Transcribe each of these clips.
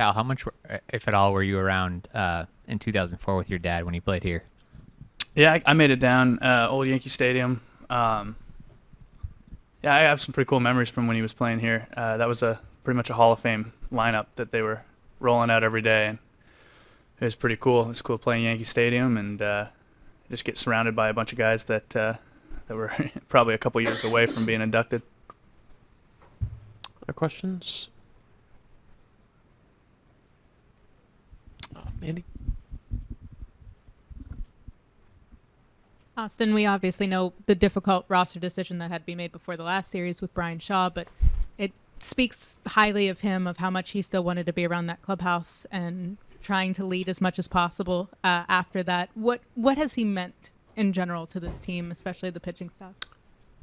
Cal, how much, if at all, were you around in 2004 with your dad when he played here? Yeah, I made it down Old Yankee Stadium. Yeah, I have some pretty cool memories from when he was playing here. That was a pretty much a Hall of Fame lineup that they were rolling out every day, and it was pretty cool. It was cool playing Yankee Stadium and just get surrounded by a bunch of guys that were probably a couple years away from being inducted. Other questions? Andy? Austin, we obviously know the difficult roster decision that had to be made before the last series with Brian Shaw, but it speaks highly of him, of how much he still wanted to be around that clubhouse and trying to lead as much as possible after that. What has he meant in general to this team, especially the pitching staff?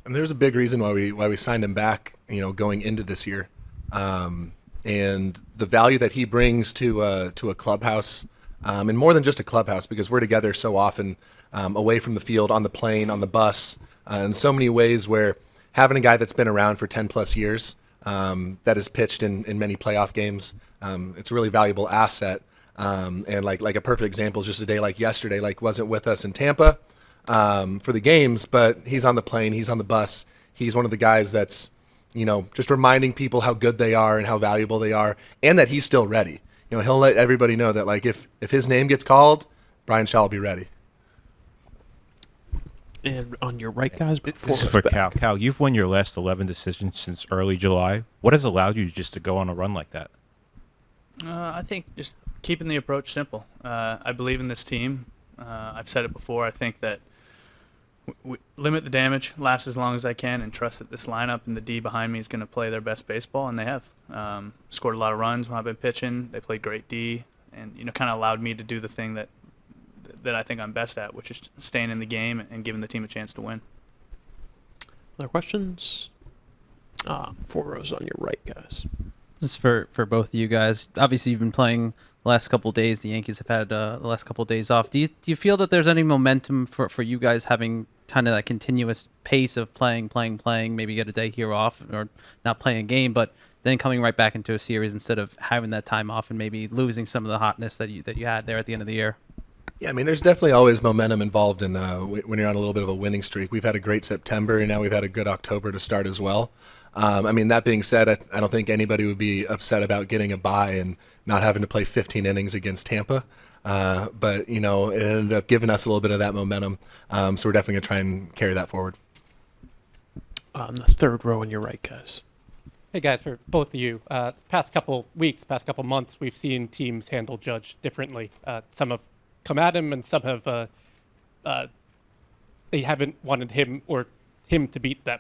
And there's a big reason why we signed him back, going into this year, and the value that he brings to a clubhouse, and more than just a clubhouse, because we're together so often, away from the field, on the plane, on the bus, in so many ways, where having a guy that's been around for 10 plus years, that has pitched in many playoff games, it's a really valuable asset. And like a perfect example is just a day like yesterday, wasn't with us in Tampa for the games, but he's on the plane, he's on the bus. He's one of the guys that's, just reminding people how good they are and how valuable they are, and that he's still ready. He'll let everybody know that, if his name gets called, Brian Shaw will be ready. And on your right, guys, before This is for Cal. Cal, you've won your last 11 decisions since early July. What has allowed you just to go on a run like that? I think just keeping the approach simple. I believe in this team. I've said it before. I think that we limit the damage, last as long as I can, and trust that this lineup and the D behind me is going to play their best baseball, and they have. Scored a lot of runs when I've been pitching. They played great D, and kind of allowed me to do the thing that I think I'm best at, which is staying in the game and giving the team a chance to win. Other questions? 4 rows on your right, guys. This is for both of you guys. Obviously, you've been playing the last couple of days. The Yankees have had the last couple of days off. Do you feel that there's any momentum for you guys having kind of that continuous pace of playing, maybe get a day here off or not playing a game, but then coming right back into a series instead of having that time off and maybe losing some of the hotness that you had there at the end of the year? Yeah, there's definitely always momentum involved in when you're on a little bit of a winning streak. We've had a great September, and now we've had a good October to start as well. That being said, I don't think anybody would be upset about getting a bye and not having to play 15 innings against Tampa. But it ended up giving us a little bit of that momentum. So we're definitely going to try and carry that forward. On the 3rd row on your right, guys. Hey guys, for both of you, past couple weeks, past couple months, we've seen teams handle Judge differently. Some have come at him, and some have they haven't wanted him to beat them.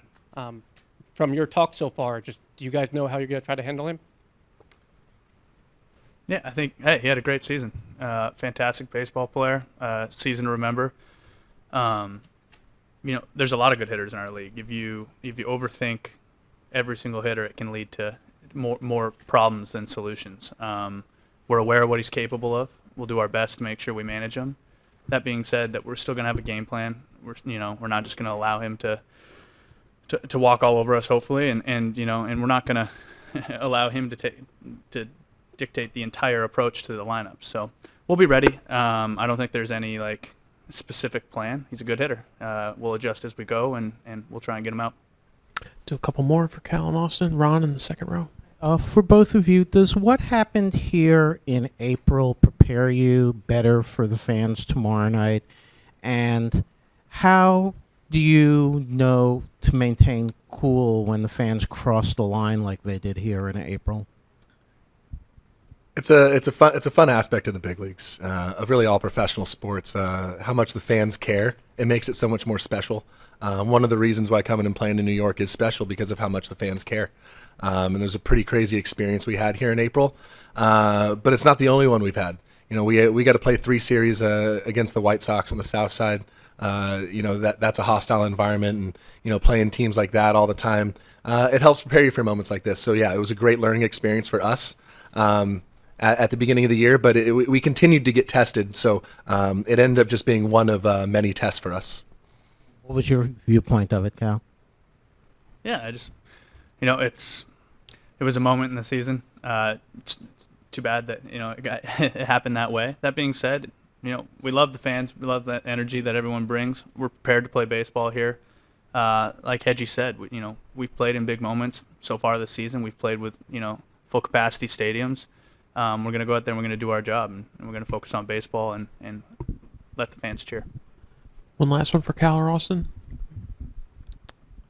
From your talk so far, do you guys know how you're going to try to handle him? Yeah, I think he had a great season. Fantastic baseball player. Season to remember. There's a lot of good hitters in our league. If you overthink every single hitter, it can lead to more problems than solutions. We're aware of what he's capable of. We'll do our best to make sure we manage him. That being said, that we're still going to have a game plan. We're not just going to allow him to walk all over us, hopefully, and we're not going to allow him to dictate the entire approach to the lineup. So we'll be ready. I don't think there's any specific plan. He's a good hitter. We'll adjust as we go, and we'll try and get him out. Do a couple more for Cal and Austin. Ron in the 2nd row. For both of you, does what happened here in April prepare you better for the fans tomorrow night? And how do you know to maintain cool when the fans cross the line like they did here in April? It's a fun aspect of the big leagues, of really all professional sports. How much the fans care, it makes it so much more special. One of the reasons why coming and playing in New York is special because of how much the fans care. And there's a pretty crazy experience we had here in April, but it's not the only one we've had. We got to play 3 series against the White Sox on the South Side. That's a hostile environment, and playing teams like that all the time, it helps prepare you for moments like this. So yeah, it was a great learning experience for us. At the beginning of the year, but we continued to get tested, so it ended up just being one of many tests for us. What was your viewpoint of it, Cal? Yeah, it was a moment in the season. too bad that it happened that way. That being said, we love the fans. We love that energy that everyone brings. We're prepared to play baseball here. Like Hedgie said, we've played in big moments so far this season. We've played with full capacity stadiums. We're going to go out there and we're going to do our job, and we're going to focus on baseball and let the fans cheer. One last one for Cal or Austin.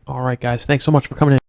All right, guys. Thanks so much for coming in.